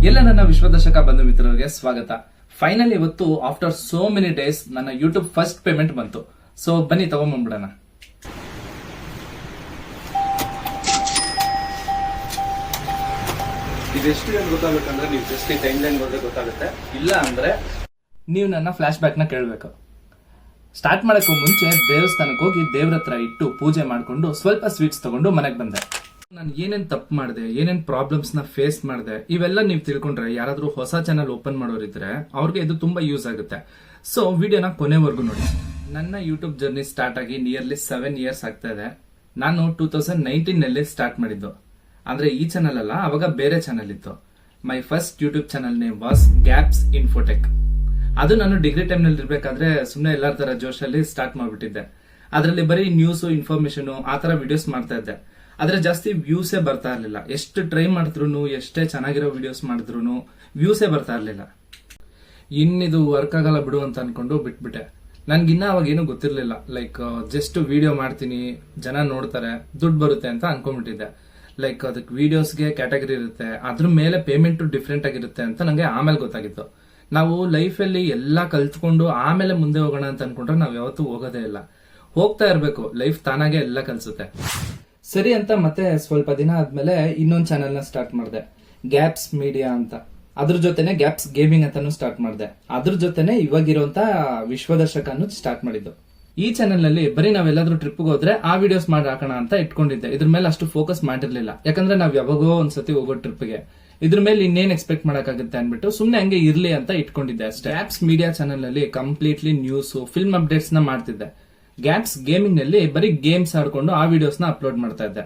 ಎಲ್ಲ ನನ್ನ ವಿಶ್ವದರ್ಶಕ ಬಂಧು ಮಿತ್ರರಿಗೆ ಸ್ವಾಗತ. ಫೈನಲಿ ಇವತ್ತು ಆಫ್ಟರ್ ಸೋ ಮೆನಿ ಡೇಸ್ ನನ್ನ ಯೂಟ್ಯೂಬ್ ಫಸ್ಟ್ ಪೇಮೆಂಟ್ ಬಂತು. ಸೊ ಬನ್ನಿ ತಗೊಂಡ್ಬಂದ್ಬಿಡೋಣ. ಇದೆಷ್ಟು ಏನು ಗೊತ್ತಾಗಬೇಕಂದ್ರೆ ನೀವು ಜಸ್ಟ್ ಟೈಮ್ ಲೈನ್ ನೋಡಿದ್ರೆ ಗೊತ್ತಾಗುತ್ತೆ. ಇಲ್ಲ ಅಂದ್ರೆ ನೀವು ನನ್ನ ಫ್ಲಾಶ್ ಬ್ಯಾಕ್ ನ ಕೇಳಬೇಕು. ಸ್ಟಾರ್ಟ್ ಮಾಡಕ್ಕೂ ಮುಂಚೆ ದೇವಸ್ಥಾನಕ್ಕೆ ಹೋಗಿ ದೇವ್ರ ಹತ್ರ ಇಟ್ಟು ಪೂಜೆ ಮಾಡ್ಕೊಂಡು ಸ್ವಲ್ಪ ಸ್ವೀಟ್ಸ್ ತಗೊಂಡು ಮನೆಗೆ ಬಂದೆ. ನಾನು ಏನೇನ್ ತಪ್ಪು ಮಾಡಿದೆ, ಏನೇನ್ ಪ್ರಾಬ್ಲಮ್ಸ್ ನ ಫೇಸ್ ಮಾಡಿದೆ, ಇವೆಲ್ಲ ನೀವು ತಿಳ್ಕೊಂಡ್ರೆ ಯಾರಾದ್ರೂ ಹೊಸ ಚಾನಲ್ ಓಪನ್ ಮಾಡೋರಿದ್ರೆ ಅವ್ರಿಗೆ ಇದು ತುಂಬಾ ಯೂಸ್ ಆಗುತ್ತೆ. ಸೊ ವಿಡಿಯೋನ ಕೊನೆವರೆಗೂ ನೋಡಿ. ನನ್ನ ಯೂಟ್ಯೂಬ್ ಜರ್ನಿ ಸ್ಟಾರ್ಟ್ ಆಗಿ ನಿಯರ್ಲಿ 7 years ಆಗ್ತಾ ಇದೆ. ನಾನು 2019 ನಲ್ಲಿ ಸ್ಟಾರ್ಟ್ ಮಾಡಿದ್ದು. ಅಂದ್ರೆ ಈ ಚಾನಲ್ ಅಲ್ಲ, ಅವಾಗ ಬೇರೆ ಚಾನಲ್ ಇತ್ತು. My first YouTube channel name was gaps Infotech. ಅದು ನಾನು ಡಿಗ್ರಿ ಟೈಮ್ ನಲ್ಲಿ ಇರ್ಬೇಕಾದ್ರೆ ಸುಮ್ಮನೆ ಎಲ್ಲಾರ ತರ ಜೋಶಲ್ಲಿ ಸ್ಟಾರ್ಟ್ ಮಾಡ್ಬಿಟ್ಟಿದ್ದೆ. ಅದರಲ್ಲಿ ಬರೀ ನ್ಯೂಸ್, ಇನ್ಫಾರ್ಮೇಶನ್ ಆ ತರ ವಿಡಿಯೋಸ್ ಮಾಡ್ತಾ ಇದ್ದೆ. ಆದ್ರೆ ಜಾಸ್ತಿ ವ್ಯೂಸೇ ಬರ್ತಾ ಇರ್ಲಿಲ್ಲ. ಎಷ್ಟು ಟ್ರೈ ಮಾಡಿದ್ರು, ಎಷ್ಟೇ ಚೆನ್ನಾಗಿರೋ ವಿಡಿಯೋಸ್ ಮಾಡಿದ್ರು ವ್ಯೂಸೇ ಬರ್ತಾ ಇರ್ಲಿಲ್ಲ. ಇನ್ನಿದು ವರ್ಕ್ ಆಗಲ್ಲ ಬಿಡು ಅಂತ ಅನ್ಕೊಂಡು ಬಿಟ್ಬಿಟ್ಟೆ. ನನ್ಗಿನ್ನ ಅವಾಗ ಏನು ಗೊತ್ತಿರ್ಲಿಲ್ಲ. ಲೈಕ್ ಜಸ್ಟ್ ವಿಡಿಯೋ ಮಾಡ್ತೀನಿ, ಜನ ನೋಡ್ತಾರೆ, ದುಡ್ಡು ಬರುತ್ತೆ ಅಂತ ಅನ್ಕೊಂಡ್ಬಿಟ್ಟಿದ್ದೆ. ಲೈಕ್ ಅದಕ್ಕೆ ವಿಡಿಯೋಸ್ಗೆ ಕ್ಯಾಟಗರಿ ಇರುತ್ತೆ, ಅದ್ರ ಮೇಲೆ ಪೇಮೆಂಟ್ ಡಿಫ್ರೆಂಟ್ ಆಗಿರುತ್ತೆ ಅಂತ ನಂಗೆ ಆಮೇಲೆ ಗೊತ್ತಾಗಿತ್ತು. ನಾವು ಲೈಫಲ್ಲಿ ಎಲ್ಲಾ ಕಲ್ತ್ಕೊಂಡು ಆಮೇಲೆ ಮುಂದೆ ಹೋಗೋಣ ಅಂತ ಅನ್ಕೊಂಡ್ರೆ ನಾವ್ ಯಾವತ್ತೂ ಹೋಗೋದೇ ಇಲ್ಲ. ಹೋಗ್ತಾ ಇರ್ಬೇಕು, ಲೈಫ್ ತಾನಾಗೆ ಎಲ್ಲ ಕಲ್ಸುತ್ತೆ. ಸರಿ ಅಂತ ಮತ್ತೆ ಸ್ವಲ್ಪ ದಿನ ಆದ್ಮೇಲೆ ಇನ್ನೊಂದು ಚಾನೆಲ್ ನ ಸ್ಟಾರ್ಟ್ ಮಾಡಿದೆ, ಗ್ಯಾಪ್ಸ್ ಮೀಡಿಯಾ ಅಂತ. ಅದ್ರ ಜೊತೆನೆ ಗ್ಯಾಪ್ಸ್ ಗೇಮಿಂಗ್ ಅಂತಾನು ಸ್ಟಾರ್ಟ್ ಮಾಡಿದೆ. ಅದ್ರ ಜೊತೆನೆ ಇವಾಗಿರುವಂತ ವಿಶ್ವದರ್ಶಕನು ಸ್ಟಾರ್ಟ್ ಮಾಡಿದ್ದು. ಈ ಚಾನೆಲ್ ನಲ್ಲಿ ಬರೀ ನಾವೆಲ್ಲಾದ್ರೂ ಟ್ರಿಪ್ ಹೋದ್ರೆ ಆ ವಿಡಿಯೋಸ್ ಮಾಡಿ ಹಾಕೋಣ ಅಂತ ಇಟ್ಕೊಂಡಿದ್ದೆ. ಇದ್ರ ಮೇಲೆ ಅಷ್ಟು ಫೋಕಸ್ ಮಾಡಿರ್ಲಿಲ್ಲ, ಯಾಕಂದ್ರೆ ನಾವ್ ಯಾವಾಗೋ ಒಂದ್ಸತಿ ಹೋಗೋ ಟ್ರಿಪ್ಗೆ ಇದ್ರ ಮೇಲೆ ಇನ್ನೇನ್ ಎಕ್ಸ್ಪೆಕ್ಟ್ ಮಾಡಕ್ಕಾಗುತ್ತೆ ಅನ್ಬಿಟ್ಟು ಸುಮ್ನೆ ಹಂಗೆ ಇರ್ಲಿ ಅಂತ ಇಟ್ಕೊಂಡಿದ್ದೆ ಅಷ್ಟೇ. ಗ್ಯಾಪ್ಸ್ ಮೀಡಿಯಾ ಚಾನೆಲ್ ನಲ್ಲಿ ಕಂಪ್ಲೀಟ್ಲಿ ನ್ಯೂಸ್, ಫಿಲ್ಮ್ ಅಪ್ಡೇಟ್ಸ್ ನ ಮಾಡ್ತಿದ್ದೆ. ಗ್ಯಾಪ್ಸ್ ಗೇಮಿಂಗ್ ನಲ್ಲಿ ಬರೀ ಗೇಮ್ಸ್ ಆಡ್ಕೊಂಡು ಆ ವಿಡಿಯೋಸ್ ನ ಅಪ್ಲೋಡ್ ಮಾಡ್ತಾ ಇದ್ದೆ.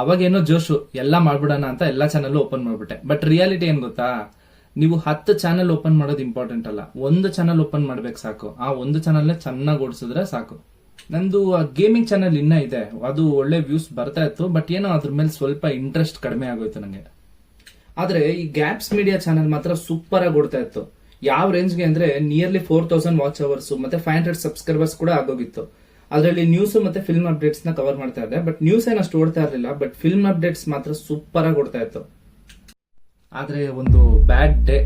ಅವಾಗೇನೋ ಜೋಶು, ಎಲ್ಲಾ ಮಾಡ್ಬಿಡೋಣ ಅಂತ ಎಲ್ಲಾ ಚಾನಲ್ ಓಪನ್ ಮಾಡ್ಬಿಟ್ಟೆ. ಬಟ್ ರಿಯಾಲಿಟಿ ಏನ್ ಗೊತ್ತಾ, ನೀವು 10 ಚಾನಲ್ ಓಪನ್ ಮಾಡೋದು ಇಂಪಾರ್ಟೆಂಟ್ ಅಲ್ಲ, ಒಂದು ಚಾನಲ್ ಓಪನ್ ಮಾಡ್ಬೇಕು ಸಾಕು. ಆ ಒಂದು ಚಾನಲ್ ನ ಚೆನ್ನಾಗಿ ಓಡಿಸಿದ್ರೆ ಸಾಕು. ನಂದು ಗೇಮಿಂಗ್ ಚಾನಲ್ ಇನ್ನ ಇದೆ, ಅದು ಒಳ್ಳೆ ವ್ಯೂಸ್ ಬರ್ತಾ ಇತ್ತು. ಬಟ್ ಏನೋ ಅದ್ರ ಮೇಲೆ ಸ್ವಲ್ಪ ಇಂಟ್ರೆಸ್ಟ್ ಕಡಿಮೆ ಆಗೋಯ್ತು ನಂಗೆ. ಆದ್ರೆ ಈ ಗ್ಯಾಪ್ಸ್ ಮೀಡಿಯಾ ಚಾನಲ್ ಮಾತ್ರ ಸೂಪರ್ ಆಗಿ ಓಡ್ತಾ ಇತ್ತು. ಯಾವ ರೇಂಜ್ಗೆ ಅಂದ್ರೆ ನಿಯರ್ಲಿ 4000 ವಾಚ್ ಅವರ್ಸ್ ಮತ್ತೆ 500 ಸಬ್ಸ್ಕ್ರೈಬರ್ಸ್ ಕೂಡ ಆಗೋಗಿತ್ತು. ಅದರಲ್ಲಿ ನ್ಯೂಸ್ ಮತ್ತೆ ಫಿಲ್ಮ್ ಅಪ್ಡೇಟ್ಸ್ ನ ಕವರ್ ಮಾಡ್ತಾ ಇದ್ದೆ. ಬಟ್ ನ್ಯೂಸ್ ಏನಷ್ಟು ಓಡ್ತಾ ಇರಲಿಲ್ಲ, ಬಟ್ ಫಿಲ್ಮ್ ಅಪ್ಡೇಟ್ಸ್ ಮಾತ್ರ ಸೂಪರ್ ಆಗಿ ಓಡ್ತಾ ಇತ್ತು. ಆದ್ರೆ ಒಂದು ಬ್ಯಾಡ್ ಡೇ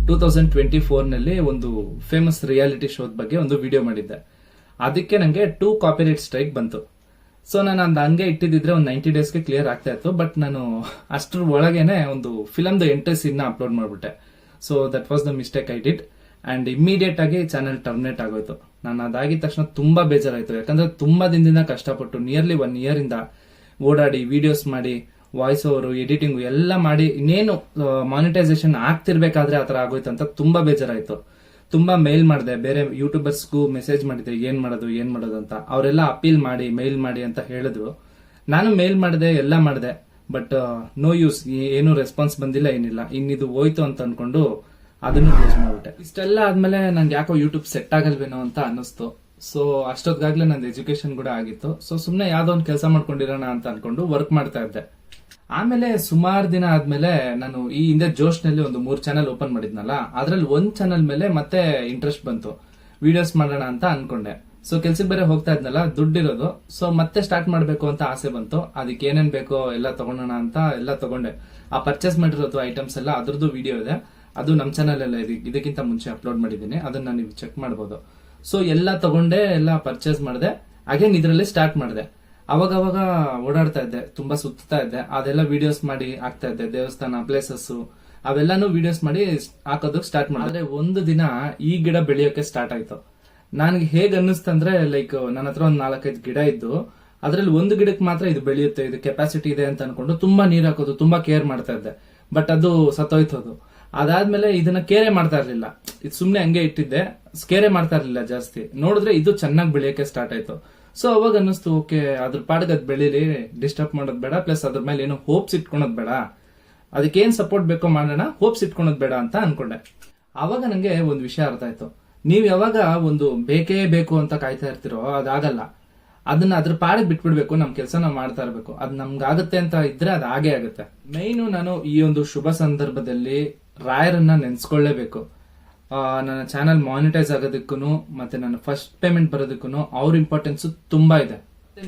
2024 ನಲ್ಲಿ ಒಂದು ಫೇಮಸ್ ರಿಯಾಲಿಟಿ ಶೋದ ಬಗ್ಗೆ ಒಂದು ವಿಡಿಯೋ ಮಾಡಿದ್ದೆ. ಅದಕ್ಕೆ ನಂಗೆ 2 ಕಾಪಿರೈಟ್ ಸ್ಟ್ರೈಕ್ ಬಂತು. ಸೊ ನಾನು ಹಂಗೆ ಇಟ್ಟಿದ್ರೆ ಒಂದು 90 ಡೇಸ್ಗೆ ಕ್ಲಿಯರ್ ಆಗ್ತಾ ಇತ್ತು. ಬಟ್ ನಾನು ಅಷ್ಟ್ರ ಒಳಗೇನೆ ಒಂದು ಫಿಲಮ್ದು ಎಂಟ್ರಿ ಸೀನ್ ನ ಅಪ್ಲೋಡ್ ಮಾಡ್ಬಿಟ್ಟೆ. So that was the mistake I did. And immediate ಆಗಿ ಚಾನಲ್ ಟರ್ಮಿನೇಟ್ ಆಗೋಯ್ತು. ನಾನು ಅದಾಗಿದ ತಕ್ಷಣ ತುಂಬಾ ಬೇಜಾರಾಯ್ತು. ಯಾಕಂದ್ರೆ ತುಂಬಾ ದಿನದಿಂದ ಕಷ್ಟಪಟ್ಟು ನಿಯರ್ಲಿ 1 year ಇಂದ ಓಡಾಡಿ ವಿಡಿಯೋಸ್ ಮಾಡಿ ವಾಯ್ಸ್ ಓವರ್, ಎಡಿಟಿಂಗ್ ಎಲ್ಲ ಮಾಡಿ ಇನ್ನೇನು ಮಾನಿಟೈಸೇಷನ್ ಆಗ್ತಿರ್ಬೇಕಾದ್ರೆ ಆತರ ಆಗೋಯ್ತು ಅಂತ ತುಂಬಾ ಬೇಜಾರಾಯ್ತು. ತುಂಬಾ ಮೇಲ್ ಮಾಡಿದೆ, ಬೇರೆ ಯೂಟ್ಯೂಬರ್ಸ್ಗೂ ಮೆಸೇಜ್ ಮಾಡಿದೆ, ಏನ್ ಮಾಡೋದು ಅಂತ. ಅವರೆಲ್ಲ ಅಪೀಲ್ ಮಾಡಿ ಮೇಲ್ ಮಾಡಿ ಅಂತ ಹೇಳಿದ್ರು. ನಾನು ಮೇಲ್ ಮಾಡಿದೆ, ಎಲ್ಲ ಮಾಡಿದೆ. ಬಟ್ ನೋ ಯೂಸ್, ಏನು ರೆಸ್ಪಾನ್ಸ್ ಬಂದಿಲ್ಲ, ಏನಿಲ್ಲ. ಇನ್ನಿದು ಹೋಯ್ತು ಅಂತ ಅನ್ಕೊಂಡು ಅದನ್ನು ಕ್ಲೋಸ್ ಮಾಡ್ಬಿಟ್ಟೆ. ಇಷ್ಟೆಲ್ಲ ಆದ್ಮೇಲೆ ನಂಗೆ ಯಾಕೋ ಯೂಟ್ಯೂಬ್ ಸೆಟ್ ಆಗಲ್ವೇನೋ ಅಂತ ಅನ್ನಿಸ್ತು. ಸೊ ಅಷ್ಟೊತ್ತಿಗಾಗ್ಲೇ ನಂದು ಎಜುಕೇಶನ್ ಕೂಡ ಆಗಿತ್ತು. ಸೊ ಸುಮ್ನೆ ಯಾವ್ದೋ ಒಂದು ಕೆಲಸ ಮಾಡ್ಕೊಂಡಿರೋಣ ಅಂತ ಅನ್ಕೊಂಡು ವರ್ಕ್ ಮಾಡ್ತಾ ಇದ್ದೆ. ಆಮೇಲೆ ಸುಮಾರು ದಿನ ಆದ್ಮೇಲೆ ನಾನು ಈ ಹಿಂದೆ ಜೋಶ್ ನಲ್ಲಿ ಒಂದು 3 ಚಾನಲ್ ಓಪನ್ ಮಾಡಿದ್ನಲ್ಲ, ಅದ್ರಲ್ಲಿ ಒಂದ್ ಚಾನಲ್ ಮೇಲೆ ಮತ್ತೆ ಇಂಟ್ರೆಸ್ಟ್ ಬಂತು, ವಿಡಿಯೋಸ್ ಮಾಡೋಣ ಅಂತ ಅನ್ಕೊಂಡೆ. ಸೊ ಕೆಲ್ಸಕ್ಕೆ ಬೇರೆ ಹೋಗ್ತಾ ಇದ್ನಲ್ಲ, ದುಡ್ಡಿರೋದು. ಸೊ ಮತ್ತೆ ಸ್ಟಾರ್ಟ್ ಮಾಡ್ಬೇಕು ಅಂತ ಆಸೆ ಬಂತು. ಅದಕ್ಕೆ ಏನೇನ್ ಬೇಕೋ ಎಲ್ಲ ತಗೊಳ್ಳೋಣ ಅಂತ ಎಲ್ಲ ತಗೊಂಡೆ. ಆ ಪರ್ಚೇಸ್ ಮಾಡಿರೋದು ಐಟಮ್ಸ್ ಎಲ್ಲ ಅದ್ರದ್ದು ವಿಡಿಯೋ ಇದೆ, ಅದು ನಮ್ ಚಾನಲ್ ಎಲ್ಲ ಇದಕ್ಕಿಂತ ಮುಂಚೆ ಅಪ್ಲೋಡ್ ಮಾಡಿದ್ದೀನಿ, ಅದನ್ನ ನೀವು ಚೆಕ್ ಮಾಡಬಹುದು. ಸೊ ಎಲ್ಲ ತಗೊಂಡೆ, ಎಲ್ಲ ಪರ್ಚೇಸ್ ಮಾಡಿದೆ. ಅಗೇನ್ ಇದರಲ್ಲಿ ಸ್ಟಾರ್ಟ್ ಮಾಡಿದೆ. ಅವಾಗ ಓಡಾಡ್ತಾ ಇದ್ದೆ, ತುಂಬಾ ಸುತ್ತಾ ಇದ್ದೆ. ಅದೆಲ್ಲ ವಿಡಿಯೋಸ್ ಮಾಡಿ ಹಾಕ್ತಾ ಇದ್ದೆ. ದೇವಸ್ಥಾನ, ಪ್ಲೇಸಸ್ ಅವೆಲ್ಲಾನು ವಿಡಿಯೋಸ್ ಮಾಡಿ ಹಾಕೋದಕ್ಕೆ ಸ್ಟಾರ್ಟ್ ಮಾಡಿದ್ರೆ ಒಂದು ದಿನ ಈ ಗಿಡ ಬೆಳೆಯೋಕೆ ಸ್ಟಾರ್ಟ್ ಆಯ್ತು. ನನ್ಗೆ ಹೇಗ್ ಅನ್ನಿಸ್ತಂದ್ರೆ, ಲೈಕ್ ನನ್ನ ಹತ್ರ ಒಂದ್ 4-5 ಗಿಡ ಇದ್ದು, ಅದ್ರಲ್ಲಿ ಒಂದು ಗಿಡಕ್ಕೆ ಮಾತ್ರ ಇದು ಬೆಳೆಯುತ್ತೆ, ಇದು ಕೆಪಾಸಿಟಿ ಇದೆ ಅಂತ ಅನ್ಕೊಂಡು ತುಂಬಾ ನೀರ್ ಹಾಕೋದು, ತುಂಬಾ ಕೇರ್ ಮಾಡ್ತಾ ಇದ್ದೆ. ಬಟ್ ಅದು ಸತ್ತೋಯ್ತದು. ಅದಾದ್ಮೇಲೆ ಇದನ್ನ ಕೇರೆ ಮಾಡ್ತಾ ಇರ್ಲಿಲ್ಲ, ಇದು ಸುಮ್ನೆ ಹಂಗೆ ಇಟ್ಟಿದ್ದೆ, ಕೇರೆ ಮಾಡ್ತಾ ಇರ್ಲಿಲ್ಲ ಜಾಸ್ತಿ. ನೋಡಿದ್ರೆ ಇದು ಚೆನ್ನಾಗಿ ಬೆಳೆಯಕ್ಕೆ ಸ್ಟಾರ್ಟ್ ಆಯ್ತು. ಸೊ ಅವಾಗ ಅನ್ನಿಸ್ತು, ಓಕೆ ಅದ್ರ ಪಾಡ್ಗೆ ಅದ್ ಬೆಳೀಲಿ, ಡಿಸ್ಟರ್ಬ್ ಮಾಡೋದ್ ಬೇಡ, ಪ್ಲಸ್ ಅದ್ರ ಮೇಲೆ ಏನೋ ಹೋಪ್ಸ್ ಇಟ್ಕೊಳೋದ್ ಬೇಡ, ಅದಕ್ಕೇನ್ ಸಪೋರ್ಟ್ ಬೇಕೋ ಮಾಡೋಣ, ಹೋಪ್ಸ್ ಇಟ್ಕೊಳೋದ್ ಬೇಡ ಅಂತ ಅನ್ಕೊಂಡೆ. ಅವಾಗ ನಂಗೆ ಒಂದು ವಿಷಯ ಅರ್ಥ ಆಯ್ತು. ನೀವ್ ಯಾವಾಗ ಒಂದು ಬೇಕೇ ಬೇಕು ಅಂತ ಕಾಯ್ತಾ ಇರ್ತಿರೋ ಅದಾಗಲ್ಲ. ಅದನ್ನ ಅದ್ರ ಪಾಡಿಗೆ ಬಿಟ್ಬಿಡ್ಬೇಕು, ನಮ್ ಕೆಲಸ ನಾವು ಮಾಡ್ತಾ ಇರ್ಬೇಕು. ಅದ್ ನಮ್ಗಾಗತ್ತೆ ಅಂತ ಇದ್ರೆ ಅದು ಹಾಗೆ ಆಗುತ್ತೆ. ಮೈನು ನಾನು ಈ ಒಂದು ಶುಭ ಸಂದರ್ಭದಲ್ಲಿ ರಾಯರನ್ನ ನೆನ್ಸ್ಕೊಳ್ಳೇಬೇಕು. ನನ್ನ ಚಾನಲ್ ಮಾನಿಟೈಸ್ ಆಗೋದಕ್ಕೂ ಮತ್ತೆ ನನ್ನ ಫಸ್ಟ್ ಪೇಮೆಂಟ್ ಬರೋದಕ್ಕೂ ಅವ್ರ ಇಂಪಾರ್ಟೆನ್ಸ್ ತುಂಬಾ ಇದೆ.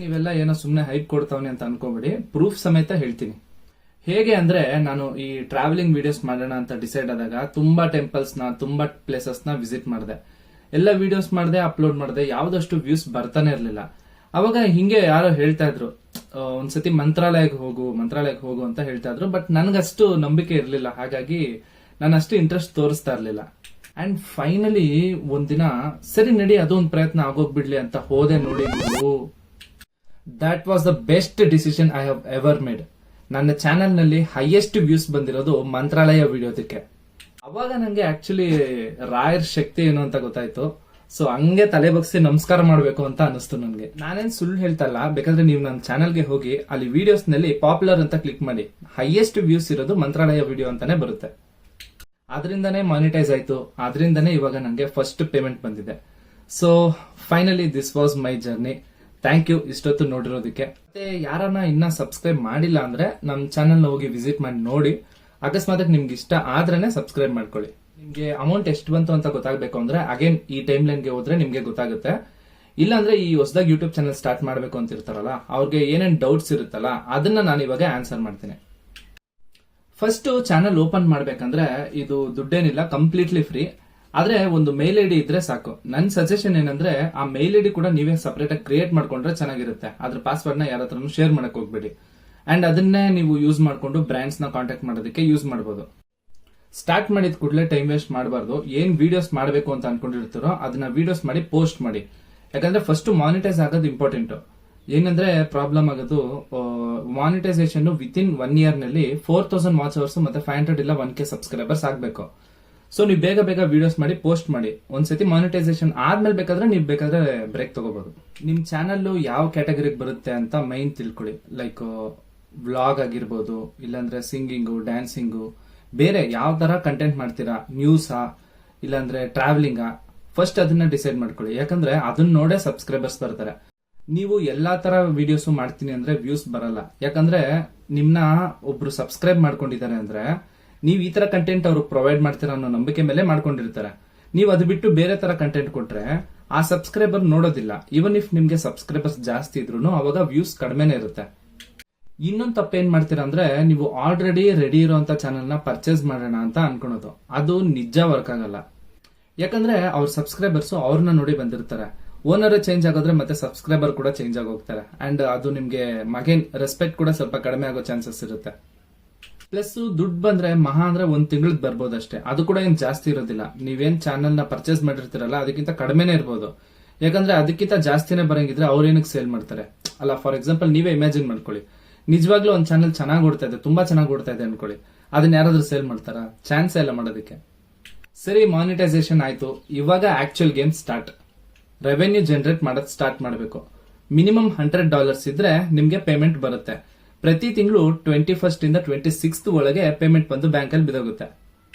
ನೀವೆಲ್ಲ ಏನೋ ಸುಮ್ನೆ ಹೈಪ್ ಕೊಡ್ತಾವನಿ ಅಂತ ಅನ್ಕೋಬೇಡಿ, ಪ್ರೂಫ್ ಸಮೇತ ಹೇಳ್ತೀನಿ. ಹೇಗೆ ಅಂದ್ರೆ ನಾನು ಈ ಟ್ರಾವೆಲಿಂಗ್ ವಿಡಿಯೋಸ್ ಮಾಡೋಣ ಅಂತ ಡಿಸೈಡ್ ಆದಾಗ ತುಂಬಾ ಟೆಂಪಲ್ಸ್ ನ ತುಂಬಾ ಪ್ಲೇಸಸ್ ನ ವಿಸಿಟ್ ಮಾಡಿದೆ. ಎಲ್ಲ ವಿಡಿಯೋಸ್ ಮಾಡಿದೆ, ಅಪ್ಲೋಡ್ ಮಾಡಿದೆ, ಯಾವ್ದಷ್ಟು ವ್ಯೂಸ್ ಬರ್ತಾನೆ ಇರ್ಲಿಲ್ಲ. ಅವಾಗ ಹಿಂಗೆ ಯಾರೋ ಹೇಳ್ತಾ ಇದ್ರು, ಒಂದ್ಸತಿ ಮಂತ್ರಾಲಯಕ್ಕೆ ಹೋಗು ಅಂತ ಹೇಳ್ತಾ ಇದ್ರು. ಬಟ್ ನನ್ಗಷ್ಟು ನಂಬಿಕೆ ಇರ್ಲಿಲ್ಲ, ಹಾಗಾಗಿ ನಾನು ಅಷ್ಟು ಇಂಟ್ರೆಸ್ಟ್ ತೋರಿಸ್ತಾ ಇರ್ಲಿಲ್ಲ. ಅಂಡ್ ಫೈನಲಿ ಒಂದಿನ ಸರಿ ನಡಿ ಅದೊಂದು ಪ್ರಯತ್ನ ಆಗೋಗ್ಬಿಡ್ಲಿ ಅಂತ ಹೋದೆ. ನೋಡಿ, that was the best decision I have ever made. ನನ್ನ ಚಾನೆಲ್ ನಲ್ಲಿ ಹೈಯೆಸ್ಟ್ ವ್ಯೂಸ್ ಬಂದಿರೋದು ಮಂತ್ರಾಲಯ ವಿಡಿಯೋದಕ್ಕೆ. ಅವಾಗ ನಂಗೆ ಆಕ್ಚುಲಿ ರಾಯರ್ ಶಕ್ತಿ ಏನು ಅಂತ ಗೊತ್ತಾಯ್ತು. ಸೊ ಹಂಗೆ ತಲೆ ಬಗ್ಸಿ ನಮಸ್ಕಾರ ಮಾಡ್ಬೇಕು ಅಂತ ಅನಿಸ್ತು ನನ್ಗೆ. ನಾನೇನ್ ಸುಳ್ಳು ಹೇಳ್ತಾ ಇಲ್ಲ, ಬೇಕಾದ್ರೆ ನೀವು ನನ್ನ ಚಾನೆಲ್ಗೆ ಹೋಗಿ ಅಲ್ಲಿ ವಿಡಿಯೋಸ್ ನಲ್ಲಿ ಪಾಪ್ಯುಲರ್ ಅಂತ ಕ್ಲಿಕ್ ಮಾಡಿ, ಹೈಯೆಸ್ಟ್ ವ್ಯೂಸ್ ಇರೋದು ಮಂತ್ರಾಲಯ ವಿಡಿಯೋ ಅಂತಾನೆ ಬರುತ್ತೆ. ಅದರಿಂದನೇ ಮಾನಿಟೈಸ್ ಆಯ್ತು, ಅದರಿಂದನೇ ಇವಾಗ ನಂಗೆ ಫಸ್ಟ್ ಪೇಮೆಂಟ್ ಬಂದಿದೆ. So finally this was my journey. Thank you ಇಷ್ಟೊತ್ತು ನೋಡಿರೋದಕ್ಕೆ. ಮತ್ತೆ ಯಾರನ್ನ ಇನ್ನ ಸಬ್ಸ್ಕ್ರೈಬ್ ಮಾಡಿಲ್ಲ ಅಂದ್ರೆ ನಮ್ಮ ಚಾನೆಲ್ ಹೋಗಿ ವಿಸಿಟ್ ಮಾಡಿ ನೋಡಿ. ಅಕಸ್ಮಾತ್ ನಿಮ್ಗೆ ಇಷ್ಟ ಆದ್ರೇನೆ ಸಬ್ಸ್ಕ್ರೈಬ್ ಮಾಡ್ಕೊಳ್ಳಿ. ನಿಮ್ಗೆ ಅಮೌಂಟ್ ಎಷ್ಟು ಬಂತು ಅಂತ ಗೊತ್ತಾಗಬೇಕು ಅಂದ್ರೆ ಅಗೇನ್ ಈ ಟೈಮ್ ಲೈನ್ಗೆ ಹೋದ್ರೆ ನಿಮ್ಗೆ ಗೊತ್ತಾಗುತ್ತೆ. ಇಲ್ಲ ಅಂದ್ರೆ ಈ ಹೊಸದಾಗಿ ಯೂಟ್ಯೂಬ್ ಚಾನೆಲ್ ಸ್ಟಾರ್ಟ್ ಮಾಡ್ಬೇಕು ಅಂತ ಇರ್ತಾರಲ್ಲ, ಅವ್ರಿಗೆ ಏನೇನ್ ಡೌಟ್ಸ್ ಇರುತ್ತಲ್ಲ ಅದನ್ನ ನಾನು ಇವಾಗ ಆನ್ಸರ್ ಮಾಡ್ತೀನಿ. ಫಸ್ಟ್ ಚಾನೆಲ್ ಓಪನ್ ಮಾಡ್ಬೇಕಂದ್ರೆ ಇದು ದುಡ್ಡೇನಿಲ್ಲ, ಕಂಪ್ಲೀಟ್ಲಿ ಫ್ರೀ. ಆದ್ರೆ ಒಂದು ಮೇಲ್ ಐಡಿ ಇದ್ರೆ ಸಾಕು. ನನ್ ಸಜೆಷನ್ ಏನಂದ್ರೆ ಆ ಮೇಲ್ ಐಡಿ ಕೂಡ ನೀವೇ ಸಪರೇಟ್ ಆಗಿ ಕ್ರಿಯೇಟ್ ಮಾಡ್ಕೊಂಡ್ರೆ ಚೆನ್ನಾಗಿರುತ್ತೆ. ಅದ್ರ ಪಾಸ್ವರ್ಡ್ ನ ಯಾರ ಹತ್ರನೂ ಶೇರ್ ಮಾಡಕ್ ಹೋಗ್ಬೇಡಿ. ಅಂಡ್ ಅದನ್ನೇ ನೀವು ಯೂಸ್ ಮಾಡ್ಕೊಂಡು ಬ್ರಾಂಡ್ಸ್ ನ ಕಾಂಟ್ಯಾಕ್ಟ್ ಮಾಡೋದಕ್ಕೆ ಯೂಸ್ ಮಾಡಬಹುದು. ಸ್ಟಾರ್ಟ್ ಮಾಡಿದ ಕೂಡಲೇ ಟೈಮ್ ವೇಸ್ಟ್ ಮಾಡಬಾರ್ದು. ಏನ್ ವಿಡಿಯೋಸ್ ಮಾಡಬೇಕು ಅಂತ ಅನ್ಕೊಂಡಿರ್ತೀರೋ ಅದನ್ನ ವಿಡಿಯೋಸ್ ಮಾಡಿ ಪೋಸ್ಟ್ ಮಾಡಿ. ಯಾಕಂದ್ರೆ ಫಸ್ಟ್ ಮಾನಿಟೈಸ್ ಆಗೋದು ಇಂಪಾರ್ಟೆಂಟ್. ಏನಂದ್ರೆ ಪ್ರಾಬ್ಲಮ್ ಆಗೋದು ಮಾನಿಟೈಸೇಷನ್ ವಿತಿನ್ 1 year ನಲ್ಲಿ 4000 ವಾಚ್ ಅವರ್ಸ್ ಮತ್ತೆ 500 ಇಲ್ಲ 1K ಸಬ್ಸ್ಕ್ರೈಬರ್ಸ್ ಆಗ್ಬೇಕು. ಸೊ ನೀವು ಬೇಗ ವಿಡಿಯೋಸ್ ಮಾಡಿ ಪೋಸ್ಟ್ ಮಾಡಿ. ಒಂದ್ಸತಿ ಮಾನಿಟೈಸೇಷನ್ ಆದ್ಮೇಲೆ ಬೇಕಾದ್ರೆ ಬ್ರೇಕ್ ತಗೋಬಹುದು. ನಿಮ್ ಚಾನಲ್ ಯಾವ ಕ್ಯಾಟಗರಿಗೆ ಬರುತ್ತೆ ಅಂತ ಮೈನ್ ತಿಳ್ಕೊಳ್ಳಿ. ಲೈಕ್ ವ್ಲಾಗ್ ಆಗಿರ್ಬೋದು, ಇಲ್ಲಾಂದ್ರೆ ಸಿಂಗಿಂಗು, ಡ್ಯಾನ್ಸಿಂಗು, ಬೇರೆ ಯಾವ ತರ ಕಂಟೆಂಟ್ ಮಾಡ್ತೀರಾ, ನ್ಯೂಸಾ ಇಲ್ಲಾಂದ್ರೆ ಟ್ರಾವೆಲಿಂಗಾ, ಫಸ್ಟ್ ಅದನ್ನ ಡಿಸೈಡ್ ಮಾಡ್ಕೊಳ್ಳಿ. ಯಾಕಂದ್ರೆ ಅದನ್ನ ನೋಡೇ ಸಬ್ಸ್ಕ್ರೈಬರ್ಸ್ ಬರ್ತಾರೆ. ನೀವು ಎಲ್ಲಾ ತರ ವಿಡಿಯೋಸ್ ಮಾಡ್ತೀನಿ ಅಂದ್ರೆ ವ್ಯೂಸ್ ಬರಲ್ಲ. ಯಾಕಂದ್ರೆ ನಿಮ್ನ ಒಬ್ರು ಸಬ್ಸ್ಕ್ರೈಬ್ ಮಾಡ್ಕೊಂಡಿದ್ದಾರೆ ಅಂದ್ರೆ ನೀವು ಈ ತರ ಕಂಟೆಂಟ್ ಅವ್ರಿಗೆ ಪ್ರೊವೈಡ್ ಮಾಡ್ತೀರಾ ಅನ್ನೋ ನಂಬಿಕೆ ಮೇಲೆ ಮಾಡ್ಕೊಂಡಿರ್ತಾರೆ. ನೀವು ಅದು ಬಿಟ್ಟು ಬೇರೆ ತರ ಕಂಟೆಂಟ್ ಕೊಟ್ರೆ ಆ ಸಬ್ಸ್ಕ್ರೈಬರ್ ನೋಡೋದಿಲ್ಲ. ಇವನ್ ಇಫ್ ನಿಮ್ಗೆ ಸಬ್ಸ್ಕ್ರೈಬರ್ಸ್ ಜಾಸ್ತಿ ಇದ್ರು ಅವಾಗ ವ್ಯೂಸ್ ಕಡಿಮೆನೆ ಇರುತ್ತೆ. ಇನ್ನೊಂದು ತಪ್ಪೇನ್ ಮಾಡ್ತೀರಾ ಅಂದ್ರೆ ನೀವು ಆಲ್ರೆಡಿ ರೆಡಿ ಇರುವಂತ ಚಾನೆಲ್ ನ ಪರ್ಚೇಸ್ ಮಾಡೋಣ ಅಂತ ಅನ್ಕೊಳೋದು. ಅದು ನಿಜ ವರ್ಕ್ ಆಗಲ್ಲ. ಯಾಕಂದ್ರೆ ಅವ್ರ ಸಬ್ಸ್ಕ್ರೈಬರ್ಸ್ ಅವ್ರನ್ನ ನೋಡಿ ಬಂದಿರ್ತಾರೆ. ಓನರ್ ಚೇಂಜ್ ಆಗೋದ್ರೆ ಮತ್ತೆ ಸಬ್ಸ್ಕ್ರೈಬರ್ ಕೂಡ ಚೇಂಜ್ ಆಗೋಗ್ತಾರೆ. ಅಂಡ್ ಅದು ನಿಮ್ಗೆ ಮಗೇನ್ ರೆಸ್ಪೆಕ್ಟ್ ಕೂಡ ಸ್ವಲ್ಪ ಕಡಿಮೆ ಆಗೋ ಚಾನ್ಸಸ್ ಇರುತ್ತೆ. ಪ್ಲಸ್ ದುಡ್ಡು ಬಂದ್ರೆ ಮಹಾ ಅಂದ್ರೆ 1 ತಿಂಗಳಿಗೆ ಬರ್ಬೋದಷ್ಟೇ. ಅದು ಕೂಡ ಏನ್ ಜಾಸ್ತಿ ಇರೋದಿಲ್ಲ. ನೀವೇನ್ ಚಾನೆಲ್ ನ ಪರ್ಚೇಸ್ ಮಾಡಿರ್ತೀರಲ್ಲ ಅದಕ್ಕಿಂತ ಕಡಿಮೆನೆ ಇರ್ಬೋದು. ಯಾಕಂದ್ರೆ ಅದಕ್ಕಿಂತ ಜಾಸ್ತಿನೇ ಬರಂಗಿದ್ರೆ ಅವ್ರೇನಕ್ಕೆ ಸೇಲ್ ಮಾಡ್ತಾರೆ ಅಲ್ಲ. ಫಾರ್ ಎಕ್ಸಾಂಪಲ್ ನೀವೇ ಇಮ್ಯಾಜಿನ್ ಮಾಡ್ಕೊಳ್ಳಿ, ನಿಜವಾಗ್ಲೂ ಒಂದ್ ಚಾನೆಲ್ ಚೆನ್ನಾಗಿ ಓಡ್ತಾ ಇದೆ, ತುಂಬಾ ಚೆನ್ನಾಗಿ ಓಡ್ತಾ ಇದೆ ಅನ್ಕೊಳ್ಳಿ, ಅದನ್ನ ಯಾರಾದ್ರೂ ಸೇಲ್ ಮಾಡ್ತಾರಾ? ಚಾನ್ಸ್ ಇಲ್ಲ ಮಾಡೋದಕ್ಕೆ. ಸರಿ, ಮಾನಿಟೈಸೇಷನ್ ಆಯ್ತು. ಇವಾಗ actual game start. Revenue generate ಮಾಡೋದ್ ಸ್ಟಾರ್ಟ್ ಮಾಡಬೇಕು. ಮಿನಿಮಮ್ $100 ಇದ್ರೆ ನಿಮ್ಗೆ ಪೇಮೆಂಟ್ ಬರುತ್ತೆ. ಪ್ರತಿ ತಿಂಗಳು 21st ಇಂದ 26th ಒಳಗೆ ಪೇಮೆಂಟ್ ಬಂದು ಬ್ಯಾಂಕ್ ಅಲ್ಲಿ ಬಿದ್ದೋಗುತ್ತೆ.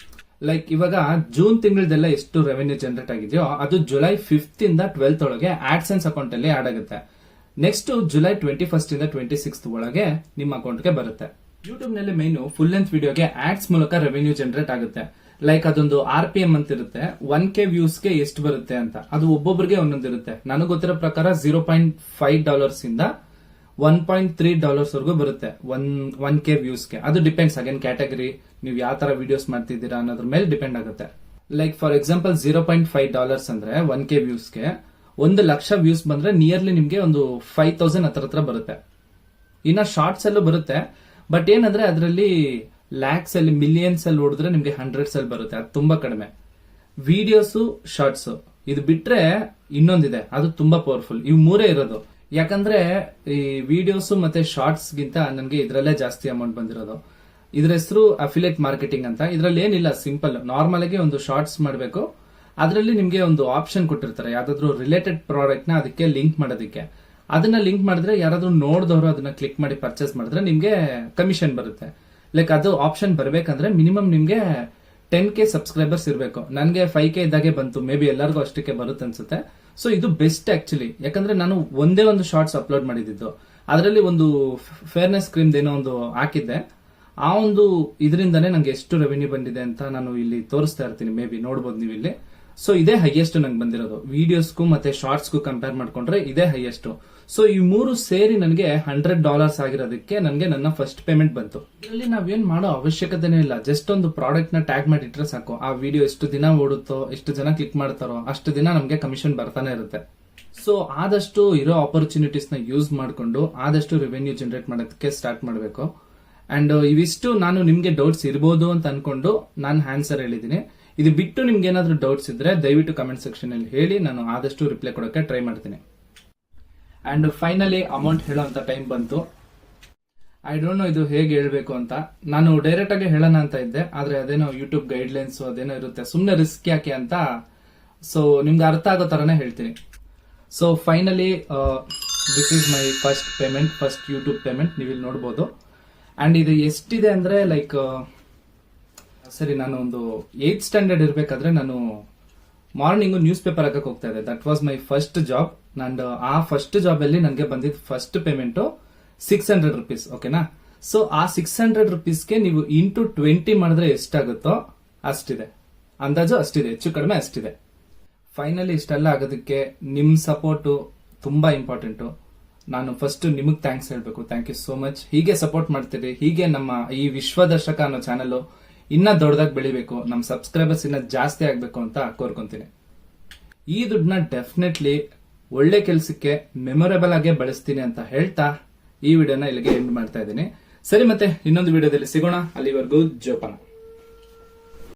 ಲೈಕ್ ಇವಾಗ ಜೂನ್ ತಿಂಗಳದೆಲ್ಲ ಎಷ್ಟು ರೆವೆನ್ಯೂ ಜನರೇಟ್ ಆಗಿದೆಯೋ ಅದು ಜುಲೈ 5th ಇಂದ 12th ಒಳಗೆ ಆಡ್ಸೆನ್ಸ್ ಅಕೌಂಟ್ ಅಲ್ಲಿ ಆಡ್ ಆಗುತ್ತೆ. ನೆಕ್ಸ್ಟ್ ಜುಲೈ 21st ಇಂದ 26th ಒಳಗೆ ನಿಮ್ಮ ಅಕೌಂಟ್ಗೆ ಬರುತ್ತೆ. ಯೂಟ್ಯೂಬ್ ನಲ್ಲಿ ಮೈನ್ ಫುಲ್ ಲೆಂತ್ ವಿಡಿಯೋಗೆ ಆಡ್ಸ್ ಮೂಲಕ ರೆವೆನ್ಯೂ ಜನರೇಟ್ ಆಗುತ್ತೆ. ಲೈಕ್ ಅದೊಂದು RPM ಅಂತ ಇರುತ್ತೆ. 1K ವ್ಯೂಸ್ಗೆ ಎಷ್ಟು ಬರುತ್ತೆ ಅಂತ ಅದು ಒಬ್ಬೊಬ್ಬರಿಗೆ ಒಂದೊಂದಿರುತ್ತೆ. ನನಗೆ ಗೊತ್ತಿರೋ ಪ್ರಕಾರ $0.5 ಇಂದ $1.3 ವರೆಗೂ ಬರುತ್ತೆ 1K ವ್ಯೂಸ್ಗೆ. ಅದು ಡಿಪೆಂಡ್ಸ್ ಅಗೇನ್ ಕ್ಯಾಟಗರಿ, ನೀವು ಯಾವ ತರ ವಿಡಿಯೋಸ್ ಮಾಡ್ತಿದ್ದೀರಾ ಅನ್ನೋದ್ರ ಮೇಲೆ ಡಿಪೆಂಡ್ ಆಗುತ್ತೆ. ಲೈಕ್ ಫಾರ್ ಎಕ್ಸಾಂಪಲ್ $0.5 ಅಂದ್ರೆ 1K ವ್ಯೂಸ್ಗೆ 1,00,000 ವ್ಯೂಸ್ ಬಂದ್ರೆ ನಿಯರ್ಲಿ ನಿಮ್ಗೆ ಒಂದು 5,000 ಹತ್ರ ಬರುತ್ತೆ. ಇನ್ನ ಶಾರ್ಟ್ಸ್ ಅಲ್ಲೂ ಬರುತ್ತೆ, ಬಟ್ ಏನಂದ್ರೆ ಅದರಲ್ಲಿ ಲ್ಯಾಕ್ಸ್ ಅಲ್ಲಿ ಮಿಲಿಯನ್ಸ್ ಅಲ್ಲಿ ಹೊಡೆದ್ರೆ ನಿಮ್ಗೆ 100s ಅಲ್ಲಿ ಬರುತ್ತೆ. ಅದು ತುಂಬಾ ಕಡಿಮೆ. ವಿಡಿಯೋಸ್, ಶಾರ್ಟ್ಸ್ ಇದು ಬಿಟ್ರೆ ಇನ್ನೊಂದಿದೆ, ಅದು ತುಂಬಾ ಪವರ್ಫುಲ್. ಇವು ಮೂರೇ ಇರೋದು. ಯಾಕಂದ್ರೆ ಈ ವಿಡಿಯೋಸ್ ಮತ್ತೆ ಶಾರ್ಟ್ಸ್ ಗಿಂತ ನನಗೆ ಇದ್ರಲ್ಲೇ ಜಾಸ್ತಿ ಅಮೌಂಟ್ ಬಂದಿರೋದು. ಇದ್ರ ಹೆಸರು ಅಫಿಲಿಯೇಟ್ ಮಾರ್ಕೆಟಿಂಗ್ ಅಂತ. ಇದ್ರಲ್ಲಿ ಏನಿಲ್ಲ, ಸಿಂಪಲ್ ನಾರ್ಮಲ್ ಆಗಿ ಒಂದು ಶಾರ್ಟ್ಸ್ ಮಾಡಬೇಕು. ಅದರಲ್ಲಿ ನಿಮ್ಗೆ ಒಂದು ಆಪ್ಷನ್ ಕೊಟ್ಟಿರ್ತಾರೆ, ಯಾವ್ದಾದ್ರು ರಿಲೇಟೆಡ್ ಪ್ರಾಡಕ್ಟ್ ನ ಅದಕ್ಕೆ ಲಿಂಕ್ ಮಾಡೋದಕ್ಕೆ. ಅದನ್ನ ಲಿಂಕ್ ಮಾಡಿದ್ರೆ ಯಾರಾದ್ರೂ ನೋಡಿದವರು ಅದನ್ನ ಕ್ಲಿಕ್ ಮಾಡಿ ಪರ್ಚೇಸ್ ಮಾಡಿದ್ರೆ ನಿಮ್ಗೆ ಕಮಿಷನ್ ಬರುತ್ತೆ. ಲೈಕ್ ಅದು ಆಪ್ಷನ್ ಬರ್ಬೇಕಂದ್ರೆ ಮಿನಿಮಮ್ ನಿಮ್ಗೆ 10K ಸಬ್ಸ್ಕ್ರೈಬರ್ಸ್ ಇರಬೇಕು. ನನಗೆ 5K ಇದ್ದಾಗೆ ಬಂತು. ಮೇ ಬಿ ಎಲ್ಲರಿಗೂ ಅಷ್ಟಕ್ಕೆ ಬರುತ್ತೆ ಅನ್ಸುತ್ತೆ. ಸೊ ಇದು ಬೆಸ್ಟ್ ಆಕ್ಚುಲಿ. ಯಾಕಂದ್ರೆ ನಾನು ಒಂದೇ ಒಂದು ಶಾರ್ಟ್ಸ್ ಅಪ್ಲೋಡ್ ಮಾಡಿದ್ದು, ಅದರಲ್ಲಿ ಒಂದು ಫೇರ್ನೆಸ್ ಕ್ರೀಮ್ ಏನೋ ಒಂದು ಹಾಕಿದ್ದೆ. ಆ ಒಂದು ಇದರಿಂದಾನೇ ನಂಗೆ ಎಷ್ಟು ರೆವೆನ್ಯೂ ಬಂದಿದೆ ಅಂತ ನಾನು ಇಲ್ಲಿ ತೋರಿಸ್ತಾ ಇರ್ತೀನಿ. ಮೇ ಬಿ ನೋಡ್ಬೋದು ನೀವು ಇಲ್ಲಿ. ಸೊ ಇದೇ ಹೈಯೆಸ್ಟ್ ನಂಗೆ ಬಂದಿರೋದು. ವಿಡಿಯೋಸ್ಗೂ ಮತ್ತೆ ಶಾರ್ಟ್ಸ್ಗೂ ಕಂಪೇರ್ ಮಾಡ್ಕೊಂಡ್ರೆ ಇದೇ ಹೈಯೆಸ್ಟ್. ಸೊ ಈ 3 ಸೇರಿ ನನಗೆ $100 ಆಗಿರೋದಕ್ಕೆ ನನಗೆ ನನ್ನ ಫಸ್ಟ್ ಪೇಮೆಂಟ್ ಬಂತು. ಇದರಲ್ಲಿ ನಾವೇನ್ ಮಾಡೋ ಅವಶ್ಯಕತೆನೇ ಇಲ್ಲ. ಜಸ್ಟ್ ಒಂದು ಪ್ರಾಡಕ್ಟ್ ನ ಟ್ಯಾಗ್ ಮಾಡಿ ಇಟ್ರೆ ಸಾಕು. ಆ ವಿಡಿಯೋ ಎಷ್ಟು ದಿನ ಓಡುತ್ತೋ, ಎಷ್ಟು ಜನ ಕ್ಲಿಕ್ ಮಾಡ್ತಾರೋ ಅಷ್ಟು ದಿನ ನಮಗೆ ಕಮಿಷನ್ ಬರ್ತಾನೆ ಇರುತ್ತೆ. ಸೊ ಆದಷ್ಟು ಇರೋ ಆಪರ್ಚುನಿಟೀಸ್ ನ ಯೂಸ್ ಮಾಡಿಕೊಂಡು ಆದಷ್ಟು ರೆವೆನ್ಯೂ ಜನರೇಟ್ ಮಾಡೋದಕ್ಕೆ ಸ್ಟಾರ್ಟ್ ಮಾಡಬೇಕು. ಅಂಡ್ ಇವಿಷ್ಟು ನಾನು ನಿಮ್ಗೆ ಡೌಟ್ಸ್ ಇರ್ಬೋದು ಅಂತ ಅನ್ಕೊಂಡು ನಾನು ಆನ್ಸರ್ ಹೇಳಿದೀನಿ. ಇದು ಬಿಟ್ಟು ನಿಮ್ಗೆ ಏನಾದ್ರೂ ಡೌಟ್ಸ್ ಇದ್ರೆ ದಯವಿಟ್ಟು ಕಮೆಂಟ್ ಸೆಕ್ಷನ್ ಅಲ್ಲಿ ಹೇಳಿ, ನಾನು ಆದಷ್ಟು ರಿಪ್ಲೈ ಕೊಡೋಕೆ ಟ್ರೈ ಮಾಡ್ತೀನಿ. ಅಂಡ್ ಫೈನಲಿ ಅಮೌಂಟ್ ಹೇಳೋಂತ ಟೈಮ್ ಬಂತು. ಐ ಡೋಂಟ್ ನೋ ಇದು ಹೇಗೆ ಹೇಳ್ಬೇಕು ಅಂತ. ನಾನು ಡೈರೆಕ್ಟ್ ಆಗಿ ಹೇಳೋಣ ಅಂತ ಇದ್ದೆ, ಆದ್ರೆ ಅದೇನೋ ಯೂಟ್ಯೂಬ್ ಗೈಡ್ಲೈನ್ಸ್ ಅದೇನೋ ಇರುತ್ತೆ, ಸುಮ್ನೆ ರಿಸ್ಕ್ ಯಾಕೆ ಅಂತ. ಸೊ ನಿಮ್ಗೆ ಅರ್ಥ ಆಗೋ ತರನೇ ಹೇಳ್ತೀನಿ. So finally this is my first payment, first YouTube payment. ನೀವು ಇಲ್ಲಿ ನೋಡ್ಬೋದು. ಅಂಡ್ ಇದು ಎಷ್ಟಿದೆ ಅಂದ್ರೆ ಲೈಕ್ ಸರಿ, ನಾನು ಒಂದು 8th ಸ್ಟ್ಯಾಂಡರ್ಡ್ ಇರ್ಬೇಕಾದ್ರೆ ನಾನು ಮಾರ್ನಿಂಗ್ ನ್ಯೂಸ್ ಪೇಪರ್ ಹಾಕಕ್ ಹೋಗ್ತಾ ಇದ್ದೆ. That was my first job. ನಂದು ಆ ಫಸ್ಟ್ ಜಾಬ್ ಅಲ್ಲಿ ನನಗೆ ಬಂದಿದ್ದು ಫಸ್ಟ್ ಪೇಮೆಂಟ್ ₹600. ಓಕೆನಾ? ಸೊ ಆ ₹600ಗೆ ನೀವು ಇಂಟು 20 ಮಾಡಿದ್ರೆ ಎಷ್ಟಾಗುತ್ತೋ ಅಷ್ಟಿದೆ, ಅಂದಾಜು ಅಷ್ಟಿದೆ, ಹೆಚ್ಚು ಕಡಿಮೆ ಅಷ್ಟಿದೆ. ಫೈನಲಿ ಇಷ್ಟೆಲ್ಲ ಆಗೋದಕ್ಕೆ ನಿಮ್ ಸಪೋರ್ಟ್ ತುಂಬಾ ಇಂಪಾರ್ಟೆಂಟ್. ನಾನು ಫಸ್ಟ್ ನಿಮಗ್ ಥ್ಯಾಂಕ್ಸ್ ಹೇಳ್ಬೇಕು. Thank you so much. ಹೀಗೆ ಸಪೋರ್ಟ್ ಮಾಡ್ತೀರಿ, ಹೀಗೆ ನಮ್ಮ ಈ ವಿಶ್ವದರ್ಶಕ ಅನ್ನೋ ಚಾನಲ್ ಇನ್ನ ದೊಡ್ಡದಾಗಿ ಬೆಳಿಬೇಕು, ನಮ್ಮ ಸಬ್ಸ್ಕ್ರೈಬರ್ಸ್ ಇನ್ನ ಜಾಸ್ತಿ ಆಗ್ಬೇಕು ಅಂತ ಕೋರ್ಕೊಂತೀನಿ. ಈ ದುಡ್ಡನ್ನ ಡೆಫಿನೆಟ್ಲಿ ಒಳ್ಳೆ ಕೆಲಸಕ್ಕೆ ಮೆಮೊರೇಬಲ್ ಆಗಿ ಬಳಸ್ತೀನಿ ಅಂತ ಹೇಳ್ತಾ ಈ ವಿಡಿಯೋನ ಇಲ್ಲಿಗೆ ಎಂಡ್ ಮಾಡ್ತಾ ಇದ್ದೀನಿ. ಸರಿ, ಮತ್ತೆ ಇನ್ನೊಂದು ವಿಡಿಯೋದಲ್ಲಿ ಸಿಗೋಣ. ಅಲ್ಲಿವರೆಗೂ ಜೋಪಾನ.